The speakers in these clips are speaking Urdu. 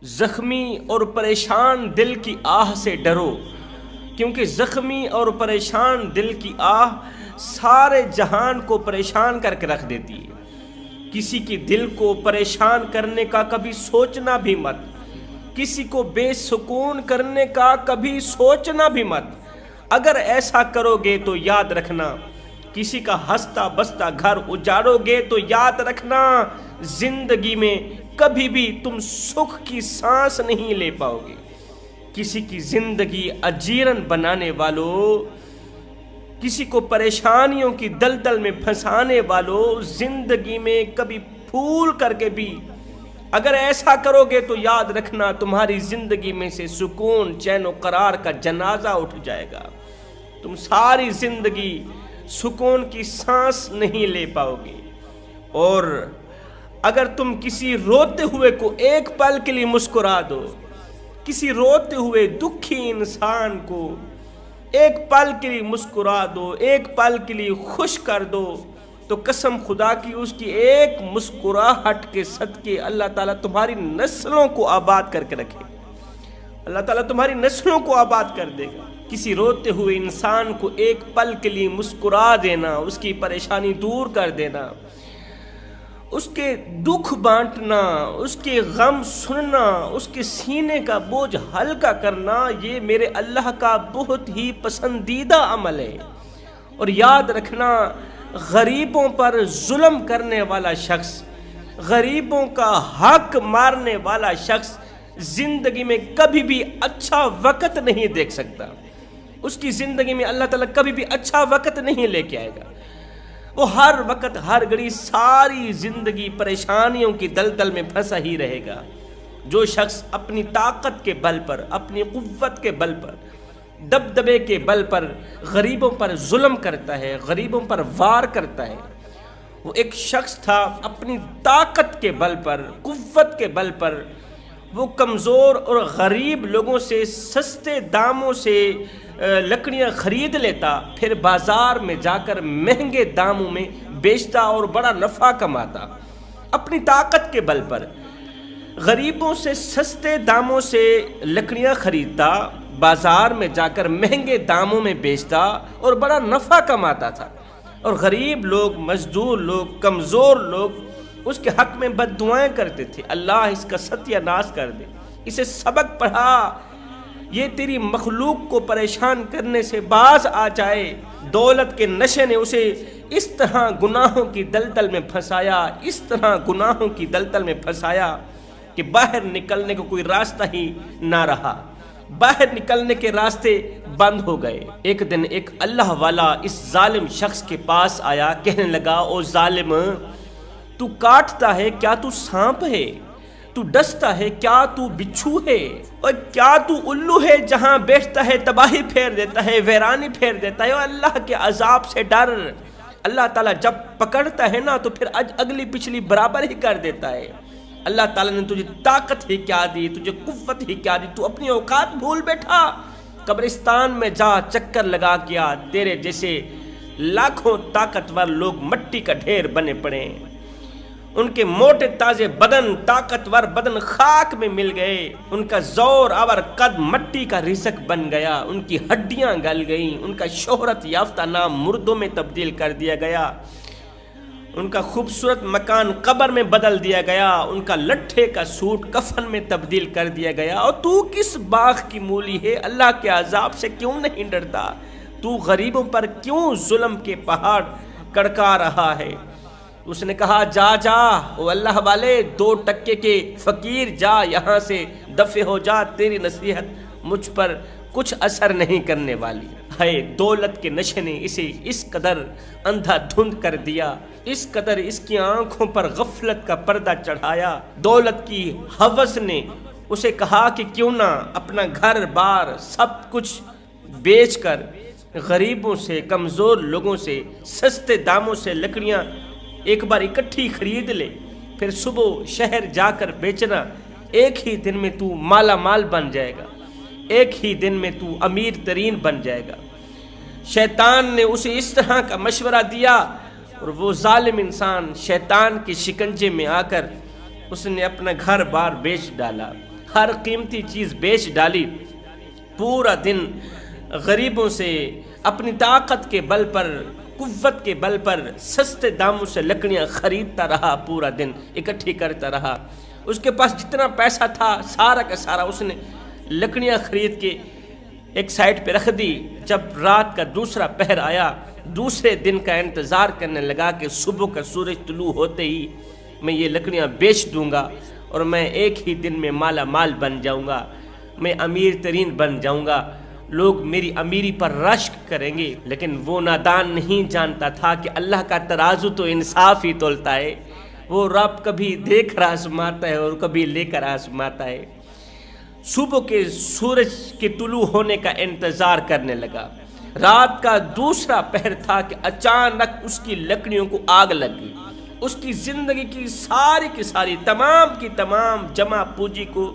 زخمی اور پریشان دل کی آہ سے ڈرو، کیونکہ زخمی اور پریشان دل کی آہ سارے جہان کو پریشان کر کے رکھ دیتی ہے۔ کسی کی دل کو پریشان کرنے کا کبھی سوچنا بھی مت، کسی کو بے سکون کرنے کا کبھی سوچنا بھی مت۔ اگر ایسا کرو گے تو یاد رکھنا، کسی کا ہنستا بستا گھر اجاڑو گے تو یاد رکھنا، زندگی میں کبھی بھی تم سکھ کی سانس نہیں لے پاؤ گے۔ کسی کی زندگی اجیرن بنانے والوں، کسی کو پریشانیوں کی دلدل میں پھنسانے والوں، زندگی میں کبھی پھول کر کے بھی اگر ایسا کرو گے تو یاد رکھنا تمہاری زندگی میں سے سکون، چین و قرار کا جنازہ اٹھ جائے گا۔ تم ساری زندگی سکون کی سانس نہیں لے پاؤ گے۔ اور اگر تم کسی روتے ہوئے کو ایک پل کے لیے مسکرا دو، کسی روتے ہوئے دکھی انسان کو ایک پل کے لیے مسکرا دو، ایک پل کے لیے خوش کر دو، تو قسم خدا کی اس کی ایک مسکراہٹ کے صدقے اللہ تعالیٰ تمہاری نسلوں کو آباد کر کے رکھے، اللہ تعالیٰ تمہاری نسلوں کو آباد کر دے گا۔ کسی روتے ہوئے انسان کو ایک پل کے لیے مسکرا دینا، اس کی پریشانی دور کر دینا، اس کے دکھ بانٹنا، اس کے غم سننا، اس کے سینے کا بوجھ ہلکا کرنا، یہ میرے اللہ کا بہت ہی پسندیدہ عمل ہے۔ اور یاد رکھنا، غریبوں پر ظلم کرنے والا شخص، غریبوں کا حق مارنے والا شخص زندگی میں کبھی بھی اچھا وقت نہیں دیکھ سکتا۔ اس کی زندگی میں اللہ تعالیٰ کبھی بھی اچھا وقت نہیں لے کے آئے گا۔ وہ ہر وقت ہر گھڑی ساری زندگی پریشانیوں کی دلدل میں پھنسا ہی رہے گا۔ جو شخص اپنی طاقت کے بل پر، اپنی قوت کے بل پر، دبدبے کے بل پر غریبوں پر ظلم کرتا ہے، غریبوں پر وار کرتا ہے، وہ ایک شخص تھا اپنی طاقت کے بل پر، قوت کے بل پر وہ کمزور اور غریب لوگوں سے سستے داموں سے لکڑیاں خرید لیتا، پھر بازار میں جا کر مہنگے داموں میں بیچتا اور بڑا نفع کماتا۔ اپنی طاقت کے بل پر غریبوں سے سستے داموں سے لکڑیاں خریدتا، بازار میں جا کر مہنگے داموں میں بیچتا اور بڑا نفع کماتا تھا۔ اور غریب لوگ، مزدور لوگ، کمزور لوگ اس کے حق میں بد دعائیں کرتے تھے، اللہ اس کا ستیہ ناش کر دے، اسے سبق پڑھا، یہ تیری مخلوق کو پریشان کرنے سے باز آ جائے۔ دولت کے نشے نے اسے اس طرح گناہوں کی دلدل میں پھنسایا، اس طرح گناہوں کی دلدل میں پھنسایا کہ باہر نکلنے کو کوئی راستہ ہی نہ رہا، باہر نکلنے کے راستے بند ہو گئے۔ ایک دن ایک اللہ والا اس ظالم شخص کے پاس آیا، کہنے لگا، او ظالم، تو کاٹتا ہے کیا تو سانپ ہے؟ تو ڈستا ہے کیا تو بچھو ہے؟ اور کیا تو الو ہے جہاں بیٹھتا ہے تباہی پھیر دیتا ہے، ویرانی پھیر دیتا ہے؟ اور اللہ کے عذاب سے ڈر، اللہ تعالیٰ جب پکڑتا ہے نا تو پھر اگلی پچھلی برابر ہی کر دیتا ہے۔ اللہ تعالیٰ نے تجھے طاقت ہی کیا دی، تجھے قوت ہی کیا دی، تو اپنی اوقات بھول بیٹھا۔ قبرستان میں جا چکر لگا کیا، تیرے جیسے لاکھوں طاقتور لوگ مٹی کا ڈھیر بنے پڑے، ان کے موٹے تازے بدن، طاقتور بدن خاک میں مل گئے، ان کا زور آور قد مٹی کا رزق بن گیا، ان کی ہڈیاں گل گئیں، ان کا شہرت یافتہ نام مردوں میں تبدیل کر دیا گیا، ان کا خوبصورت مکان قبر میں بدل دیا گیا، ان کا لٹھے کا سوٹ کفن میں تبدیل کر دیا گیا۔ اور تو کس باغ کی مولی ہے؟ اللہ کے عذاب سے کیوں نہیں ڈرتا؟ تو غریبوں پر کیوں ظلم کے پہاڑ کڑکا رہا ہے؟ اس نے کہا، جا جا او اللہ والے، 2 ٹکے کے فقیر، جا یہاں سے دفع ہو جا، تیری نصیحت مجھ پر کچھ اثر نہیں کرنے والی۔ ہے دولت کے نشے نے اسے اس قدر اندھا دھند کر دیا، اس قدر اس کی آنکھوں پر غفلت کا پردہ چڑھایا، دولت کی ہوس نے اسے کہا کہ کیوں نہ اپنا گھر بار سب کچھ بیچ کر غریبوں سے، کمزور لوگوں سے سستے داموں سے لکڑیاں ایک بار اکٹھی خرید لے، پھر صبح شہر جا کر بیچنا، ایک ہی دن میں تو مالا مال بن جائے گا، ایک ہی دن میں تو امیر ترین بن جائے گا۔ شیطان نے اسے اس طرح کا مشورہ دیا، اور وہ ظالم انسان شیطان کے شکنجے میں آ کر اس نے اپنا گھر بار بیچ ڈالا، ہر قیمتی چیز بیچ ڈالی، پورا دن غریبوں سے اپنی طاقت کے بل پر، قوت کے بل پر سستے داموں سے لکڑیاں خریدتا رہا، پورا دن اکٹھی کرتا رہا۔ اس کے پاس جتنا پیسہ تھا سارا کا سارا اس نے لکڑیاں خرید کے ایک سائڈ پہ رکھ دی۔ جب رات کا دوسرا پہر آیا، دوسرے دن کا انتظار کرنے لگا کہ صبح کا سورج طلوع ہوتے ہی میں یہ لکڑیاں بیچ دوں گا اور میں ایک ہی دن میں مالا مال بن جاؤں گا، میں امیر ترین بن جاؤں گا، لوگ میری امیری پر رشک کریں گے۔ لیکن وہ نادان نہیں جانتا تھا کہ اللہ کا ترازو تو انصاف ہی تولتا ہے، وہ رب کبھی دے کر آزماتا ہے اور کبھی لے کر آزماتا ہے۔ صبح کے سورج کے طلوع ہونے کا انتظار کرنے لگا۔ رات کا دوسرا پہر تھا کہ اچانک اس کی لکڑیوں کو آگ لگ گئی۔ اس کی زندگی کی ساری تمام کی تمام جمع پوجی کو،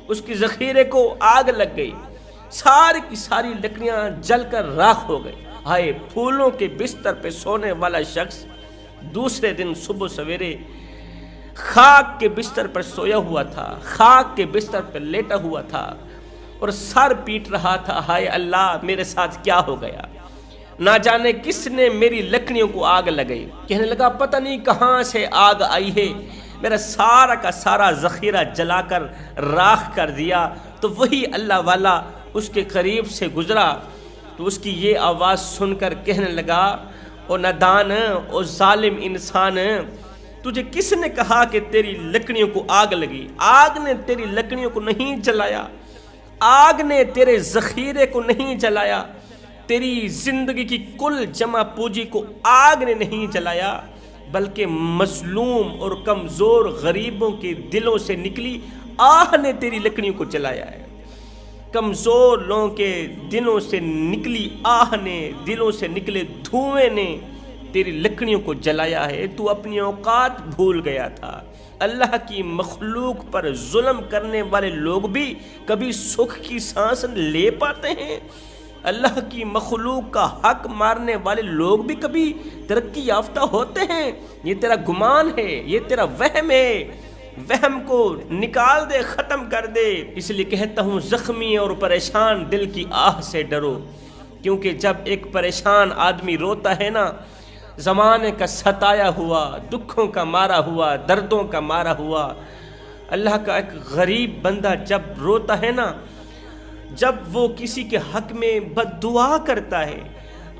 اس کی ذخیرے کو آگ لگ گئی۔ ساری کی ساری لکڑیاں جل کر راکھ ہو گئی۔ ہائے، پھولوں کے بستر پہ سونے والا شخص دوسرے دن صبح سویرے خاک کے بستر پر سویا ہوا تھا، خاک کے بستر پر لیٹا ہوا تھا اور سر پیٹ رہا تھا، ہائے اللہ میرے ساتھ کیا ہو گیا، نہ جانے کس نے میری لکڑیوں کو آگ لگائی۔ کہنے لگا پتہ نہیں کہاں سے آگ آئی ہے، میرا سارا کا سارا ذخیرہ جلا کر راکھ کر دیا۔ تو وہی اللہ والا اس کے قریب سے گزرا تو اس کی یہ آواز سن کر کہنے لگا، او نادان، او ظالم انسان، تجھے کس نے کہا کہ تیری لکڑیوں کو آگ لگی؟ آگ نے تیری لکڑیوں کو نہیں جلایا، آگ نے تیرے ذخیرے کو نہیں جلایا، تیری زندگی کی کل جمع پوجی کو آگ نے نہیں جلایا، بلکہ مظلوم اور کمزور غریبوں کے دلوں سے نکلی آہ نے تیری لکڑیوں کو جلایا ہے۔ کمزور لوگوں کے دلوں سے نکلی آہ نے، دلوں سے نکلے دھوئیں نے تیری لکڑیوں کو جلایا ہے۔ تو اپنی اوقات بھول گیا تھا۔ اللہ کی مخلوق پر ظلم کرنے والے لوگ بھی کبھی سکھ کی سانس لے پاتے ہیں؟ اللہ کی مخلوق کا حق مارنے والے لوگ بھی کبھی ترقی یافتہ ہوتے ہیں؟ یہ تیرا گمان ہے، یہ تیرا وہم ہے۔ وہم کو نکال دے، ختم کر دے۔ اس لیے کہتا ہوں زخمی اور پریشان دل کی آہ سے ڈرو، کیونکہ جب ایک پریشان آدمی روتا ہے نا، زمانے کا ستایا ہوا، دکھوں کا مارا ہوا، دردوں کا مارا ہوا، اللہ کا ایک غریب بندہ جب روتا ہے نا، جب وہ کسی کے حق میں بد دعا کرتا ہے،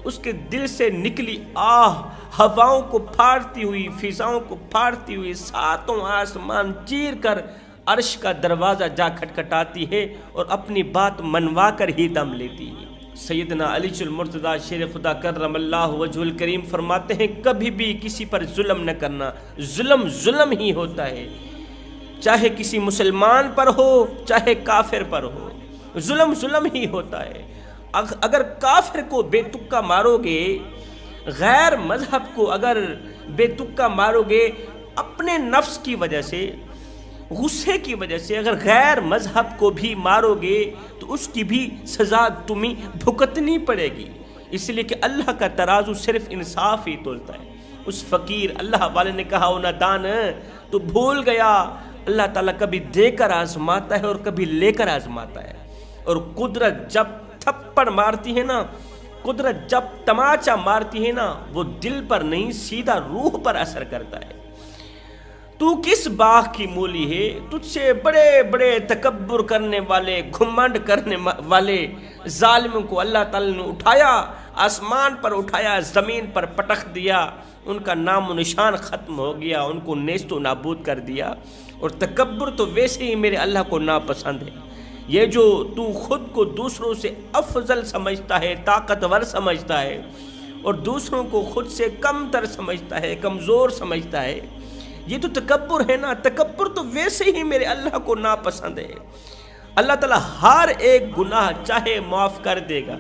اس کے دل سے نکلی آہ ہواؤں کو پھاڑتی ہوئی، فضاؤں کو پھاڑتی ہوئی، ساتوں آسمان چیر کر عرش کا دروازہ جا کھٹکھٹاتی ہے اور اپنی بات منوا کر ہی دم لیتی ہے۔ سیدنا علی المرتضیٰ شیر خدا کرم اللہ وجہ الکریم فرماتے ہیں کبھی بھی کسی پر ظلم نہ کرنا، ظلم ظلم ہی ہوتا ہے، چاہے کسی مسلمان پر ہو چاہے کافر پر ہو، ظلم ظلم ہی ہوتا ہے۔ اگر کافر کو بے تکا مارو گے، غیر مذہب کو اگر بے تکا مارو گے، اپنے نفس کی وجہ سے، غصے کی وجہ سے اگر غیر مذہب کو بھی مارو گے تو اس کی بھی سزا تمہیں بھگتنی پڑے گی، اس لیے کہ اللہ کا ترازو صرف انصاف ہی تولتا ہے۔ اس فقیر اللہ والے نے کہا، او نادان، تو بھول گیا اللہ تعالیٰ کبھی دے کر آزماتا ہے اور کبھی لے کر آزماتا ہے، اور قدرت جب تھپڑ مارتی ہے نا، قدرت جب تماچا مارتی ہے نا، وہ دل پر نہیں سیدھا روح پر اثر کرتا ہے۔ تو کس باغ کی مولی ہے؟ تجھ سے بڑے بڑے تکبر کرنے والے، گھمنڈ کرنے والے ظالموں کو اللہ تعالیٰ نے اٹھایا، آسمان پر اٹھایا، زمین پر پٹخ دیا، ان کا نام و نشان ختم ہو گیا، ان کو نیست و نابود کر دیا۔ اور تکبر تو ویسے ہی میرے اللہ کو ناپسند ہے۔ یہ جو تو خود کو دوسروں سے افضل سمجھتا ہے، طاقتور سمجھتا ہے، اور دوسروں کو خود سے کم تر سمجھتا ہے، کمزور سمجھتا ہے، یہ تو تکبر ہے نا۔ تکبر تو ویسے ہی میرے اللہ کو ناپسند ہے۔ اللہ تعالیٰ ہر ایک گناہ چاہے معاف کر دے گا،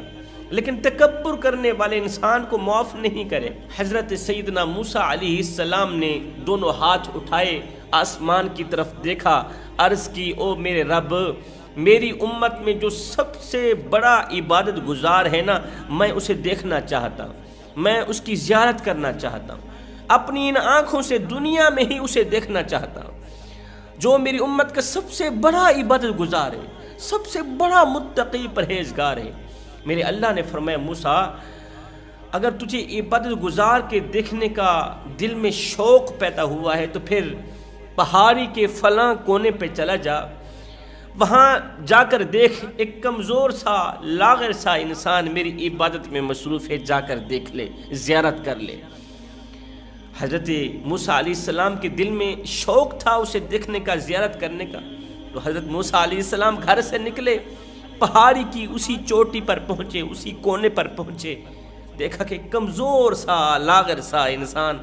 لیکن تکبر کرنے والے انسان کو معاف نہیں کرے۔ حضرت سیدنا موسیٰ علیہ السلام نے دونوں ہاتھ اٹھائے، آسمان کی طرف دیکھا، عرض کی، او میرے رب، میری امت میں جو سب سے بڑا عبادت گزار ہے نا، میں اسے دیکھنا چاہتا ہوں، میں اس کی زیارت کرنا چاہتا ہوں، اپنی ان آنکھوں سے دنیا میں ہی اسے دیکھنا چاہتا ہوں۔ جو میری امت کا سب سے بڑا عبادت گزار ہے، سب سے بڑا متقی پرہیزگار ہے۔ میرے اللہ نے فرمایا موسیٰ اگر تجھے عبادت گزار کے دیکھنے کا دل میں شوق پیدا ہوا ہے تو پھر پہاڑی کے فلاں کونے پہ چلا جا، وہاں جا کر دیکھ ایک کمزور سا لاغر سا انسان میری عبادت میں مصروف ہے، جا کر دیکھ لے، زیارت کر لے۔ حضرت موسیٰ علیہ السلام کے دل میں شوق تھا اسے دیکھنے کا، زیارت کرنے کا، تو حضرت موسیٰ علیہ السلام گھر سے نکلے، پہاڑی کی اسی چوٹی پر پہنچے، اسی کونے پر پہنچے، دیکھا کہ کمزور سا لاغر سا انسان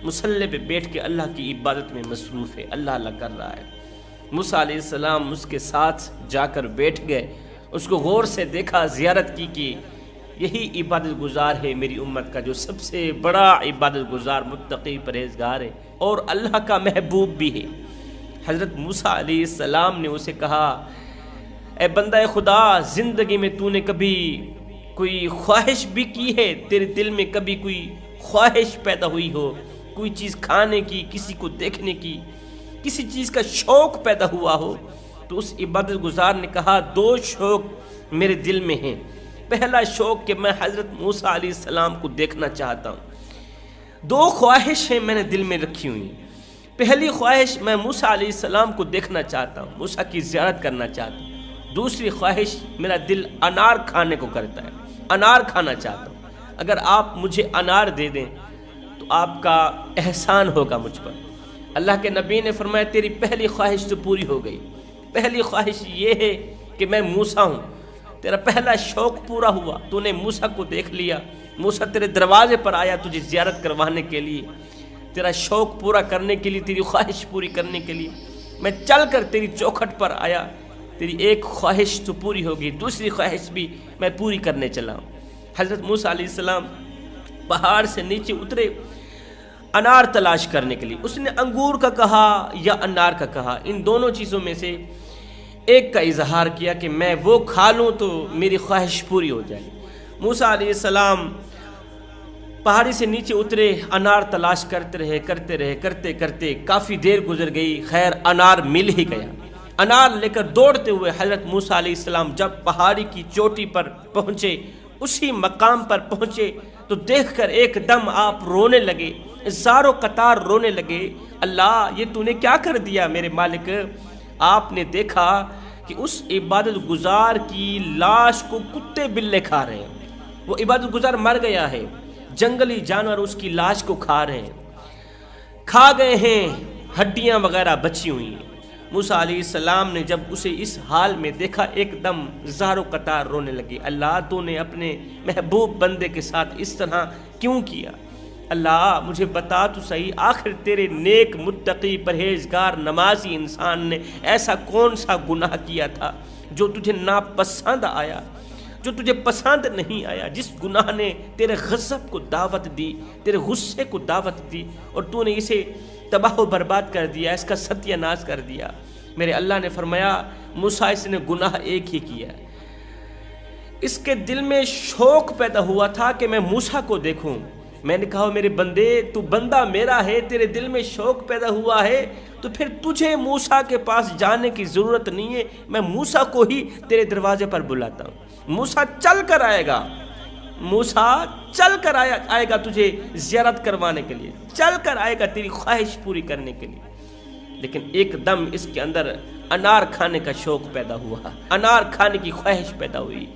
مصلی پہ بیٹھ کے اللہ کی عبادت میں مصروف ہے، اللہ اللہ کر رہا ہے۔ موسیٰ علیہ السلام اس کے ساتھ جا کر بیٹھ گئے، اس کو غور سے دیکھا، زیارت کی کہ یہی عبادت گزار ہے میری امت کا جو سب سے بڑا عبادت گزار متقی پرہیزگار ہے اور اللہ کا محبوب بھی ہے۔ حضرت موسیٰ علیہ السلام نے اسے کہا اے بندہ خدا، زندگی میں تو نے کبھی کوئی خواہش بھی کی ہے؟ تیرے دل میں کبھی کوئی خواہش پیدا ہوئی ہو، کوئی چیز کھانے کی، کسی کو دیکھنے کی، کسی چیز کا شوق پیدا ہوا ہو؟ تو اس عبادت گزار نے کہا 2 شوق میرے دل میں ہیں۔ پہلا شوق کہ میں حضرت موسیٰ علیہ السلام کو دیکھنا چاہتا ہوں۔ 2 خواہشیں میں نے دل میں رکھی ہوئی ہیں۔ پہلی خواہش میں موسیٰ علیہ السلام کو دیکھنا چاہتا ہوں، موسیٰ کی زیارت کرنا چاہتا ہوں۔ دوسری خواہش میرا دل انار کھانے کو کرتا ہے، انار کھانا چاہتا ہوں۔ اگر آپ مجھے انار دے دیں تو آپ کا احسان ہوگا مجھ پر۔ اللہ کے نبی نے فرمایا تیری پہلی خواہش تو پوری ہو گئی۔ پہلی خواہش یہ ہے کہ میں موسیٰ ہوں، تیرا پہلا شوق پورا ہوا، تو نے موسیٰ کو دیکھ لیا، موسیٰ تیرے دروازے پر آیا تجھے زیارت کروانے کے لیے، تیرا شوق پورا کرنے کے لیے، تیری خواہش پوری کرنے کے لیے میں چل کر تیری چوکھٹ پر آیا، تیری ایک خواہش تو پوری ہوگی، دوسری خواہش بھی میں پوری کرنے چلا ہوں۔ حضرت موسیٰ علیہ السلام پہاڑ سے نیچے اترے انار تلاش کرنے کے لیے۔ اس نے انگور کا کہا یا انار کا کہا، ان دونوں چیزوں میں سے ایک کا اظہار کیا کہ میں وہ کھا لوں تو میری خواہش پوری ہو جائے۔ موسیٰ علیہ السلام پہاڑی سے نیچے اترے، انار تلاش کرتے رہے کافی دیر گزر گئی، خیر انار مل ہی گیا۔ انار لے کر دوڑتے ہوئے حضرت موسیٰ علیہ السلام جب پہاڑی کی چوٹی پر پہنچے، اسی مقام پر پہنچے تو دیکھ کر ایک دم آپ رونے لگے، زاروں قطار رونے لگے۔ اللہ یہ تو نے کیا کر دیا میرے مالک؟ آپ نے دیکھا کہ اس عبادت گزار کی لاش کو کتے بلے کھا رہے ہیں، وہ عبادت گزار مر گیا ہے، جنگلی جانور اس کی لاش کو کھا رہے ہیں، کھا گئے ہیں، ہڈیاں وغیرہ بچی ہوئی ہیں۔ موسیٰ علیہ السلام نے جب اسے اس حال میں دیکھا ایک دم زاروں قطار رونے لگے۔ اللہ تو نے اپنے محبوب بندے کے ساتھ اس طرح کیوں کیا؟ اللہ مجھے بتا تو صحیح، آخر تیرے نیک متقی پرہیزگار نمازی انسان نے ایسا کون سا گناہ کیا تھا جو تجھے ناپسند آیا، جو تجھے پسند نہیں آیا، جس گناہ نے تیرے غضب کو دعوت دی، تیرے غصے کو دعوت دی اور تو نے اسے تباہ و برباد کر دیا، اس کا ستیہ ناش کر دیا۔ میرے اللہ نے فرمایا موسیٰ اس نے گناہ ایک ہی کیا ہے۔ اس کے دل میں شوق پیدا ہوا تھا کہ میں موسیٰ کو دیکھوں۔ میں نے کہا میرے بندے تو بندہ میرا ہے، تیرے دل میں شوق پیدا ہوا ہے تو پھر تجھے موسیٰ کے پاس جانے کی ضرورت نہیں ہے، میں موسیٰ کو ہی تیرے دروازے پر بلاتا ہوں۔ موسیٰ چل کر آئے گا، موسیٰ چل کر آئے گا تجھے زیارت کروانے کے لیے، چل کر آئے گا تیری خواہش پوری کرنے کے لیے۔ لیکن ایک دم اس کے اندر انار کھانے کا شوق پیدا ہوا، انار کھانے کی خواہش پیدا ہوئی۔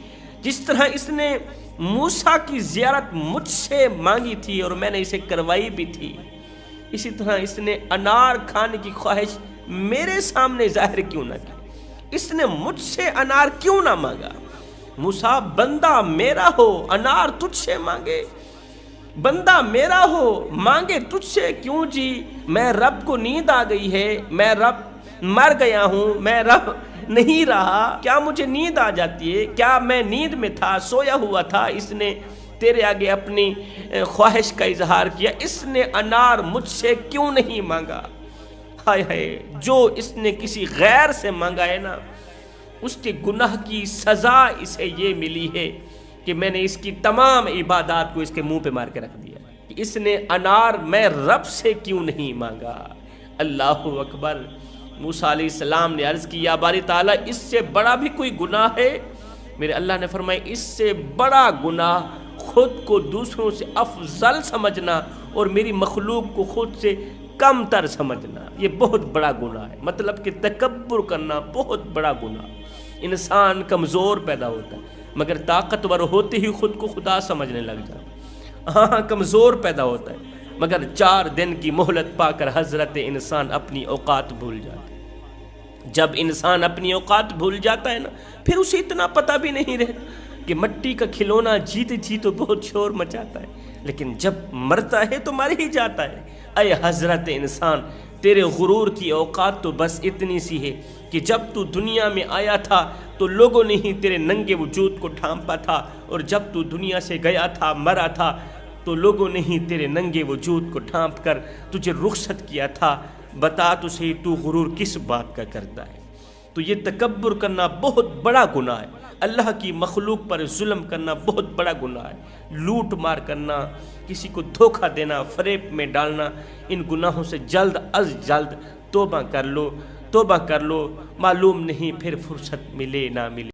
جس طرح اس نے موسیٰ کی زیارت مجھ سے مانگی تھی اور میں نے اسے کروائی بھی تھی، اسی طرح اس نے انار کھانے کی خواہش میرے سامنے ظاہر کیوں نہ کی، اس نے مجھ سے انار کیوں نہ مانگا؟ موسیٰ بندہ میرا ہو انار تجھ سے مانگے، بندہ میرا ہو مانگے تجھ سے کیوں جی؟ میں رب کو نیند آ گئی ہے، میں رب مر گیا ہوں، میں رب نہیں رہا، کیا مجھے نیند آ جاتی ہے؟ کیا میں نیند میں تھا، سویا ہوا تھا؟ اس نے تیرے آگے اپنی خواہش کا اظہار کیا، اس نے انار مجھ سے کیوں نہیں مانگا؟ ہائے ہائے، جو اس نے کسی غیر سے مانگا ہے نا، اس کے گناہ کی سزا اسے یہ ملی ہے کہ میں نے اس کی تمام عبادات کو اس کے منہ پہ مار کے رکھ دیا کہ اس نے انار میں رب سے کیوں نہیں مانگا۔ اللہ اکبر، موسیٰ علیہ السلام نے عرض کی یا باری تعالیٰ اس سے بڑا بھی کوئی گناہ ہے؟ میرے اللہ نے فرمایا اس سے بڑا گناہ خود کو دوسروں سے افضل سمجھنا اور میری مخلوق کو خود سے کم تر سمجھنا، یہ بہت بڑا گناہ ہے۔ مطلب کہ تکبر کرنا بہت بڑا گناہ۔ انسان کمزور پیدا ہوتا ہے مگر طاقتور ہوتے ہی خود کو خدا سمجھنے لگ جاتا ہے۔ ہاں کمزور پیدا ہوتا ہے مگر 4 دن کی مہلت پا کر حضرت انسان اپنی اوقات بھول جاتا ہے۔ جب انسان اپنی اوقات بھول جاتا ہے نا پھر اسے اتنا پتہ بھی نہیں رہتا کہ مٹی کا کھلونا جیت جی تو بہت شور مچاتا ہے لیکن جب مرتا ہے تو مر ہی جاتا ہے۔ اے حضرت انسان تیرے غرور کی اوقات تو بس اتنی سی ہے کہ جب تو دنیا میں آیا تھا تو لوگوں نے ہی تیرے ننگے وجود کو ڈھانپا تھا اور جب تو دنیا سے گیا تھا مرا تھا تو لوگوں نے ہی تیرے ننگے وجود کو ڈھانپ کر تجھے رخصت کیا تھا۔ بتا تو صحیح تو غرور کس بات کا کرتا ہے؟ تو یہ تکبر کرنا بہت بڑا گناہ ہے۔ اللہ کی مخلوق پر ظلم کرنا بہت بڑا گناہ ہے۔ لوٹ مار کرنا، کسی کو دھوکہ دینا، فریب میں ڈالنا، ان گناہوں سے جلد از جلد توبہ کر لو، معلوم نہیں پھر فرصت ملے نہ ملے۔